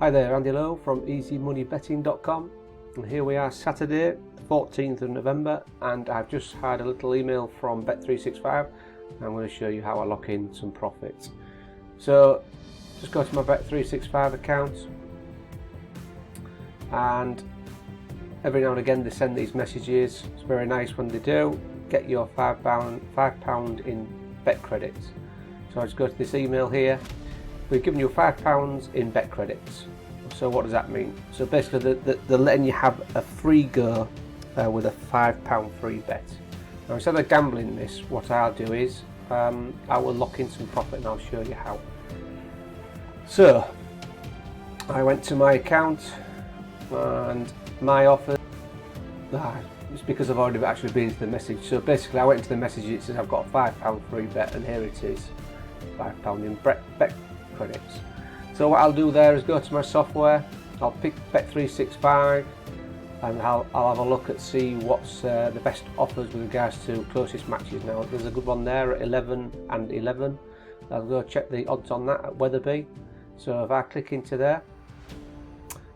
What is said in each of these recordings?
Hi there, Andy Lowe from easymoneybetting.com, and here we are Saturday 14th of November, and I've just had a little email from Bet365 and I'm going to show you how I lock in some profits. So just go to my Bet365 account, and every now and again they send these messages. It's very nice when they do. Get your £5 in bet credits. So I just go to this email here. We've given you £5 in bet credits. So what does that mean? So basically they're letting you have a free go with a £5 free bet. Now instead of gambling this, what I'll do is I will lock in some profit, and I'll show you how. So I went to my account and my offer, it's because I've already actually been to the message. So basically I went into the message, it says I've got a £5 free bet, and here it is, £5 in bet credits. So what I'll do there is go to my software, I'll pick Bet365, and I'll have a look at see what's the best offers with regards to closest matches. Now there's a good one there at 11 and 11. I'll go check the odds on that at Weatherby. So if I click into there,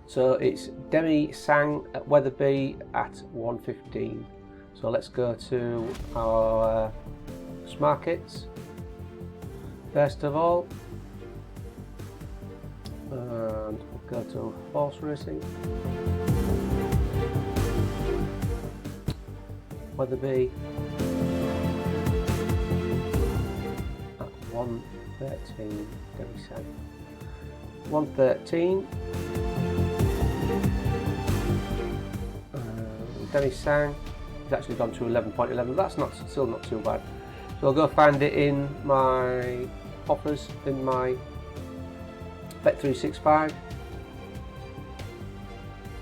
so it's Demi Sang at Weatherby at 115. So let's go to our markets first of all, and we'll go to horse racing. Weatherby at 113. Demi Sang 113. Demi Sang has actually gone to 11.11. That's still not too bad. So I'll go find it in my offers in my Bet365.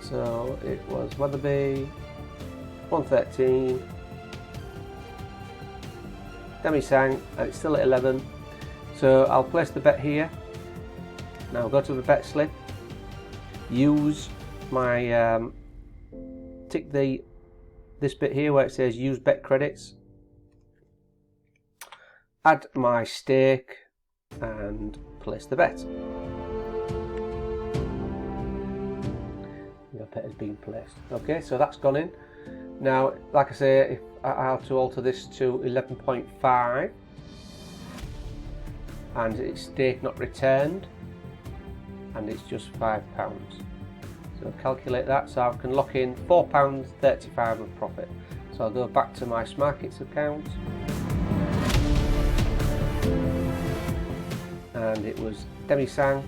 So it was Weatherby 113, Demi Sang, and it's still at 11. So I'll place the bet here. Now I'll go to the bet slip, use my tick this bit here where it says use bet credits, add my stake and place the bet. Your bet has been placed. Okay, so that's gone in. Now like I say, if I have to alter this to 11.5 and it's stake not returned, and it's just £5. So calculate that, so I can lock in £4.35 of profit. So I'll go back to my Smarkets account, and it was Demi Sang.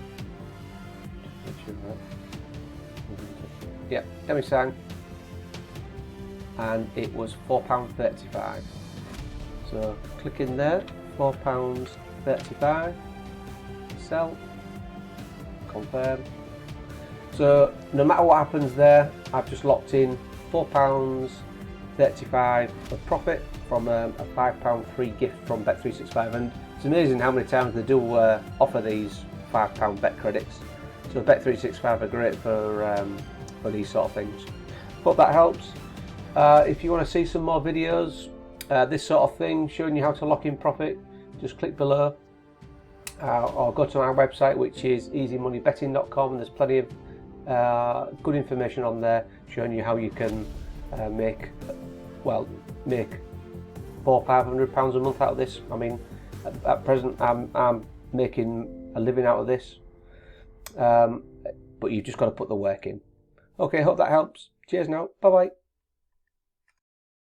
Yeah, Demi Sang, and it was £4.35. So click in there, £4.35, sell, confirm. So no matter what happens there, I've just locked in £4.35 of profit from a £5 free gift from Bet365, and it's amazing how many times they do offer these £5 bet credits. So Bet365 are great for these sort of things. Hope that helps. If you want to see some more videos, this sort of thing, showing you how to lock in profit, just click below, or go to our website, which is easymoneybetting.com, and there's plenty of good information on there showing you how you can make £400-500 a month out of this. I mean, at present I'm making a living out of this, but you've just got to put the work in. Okay, hope that helps. Cheers now. Bye bye.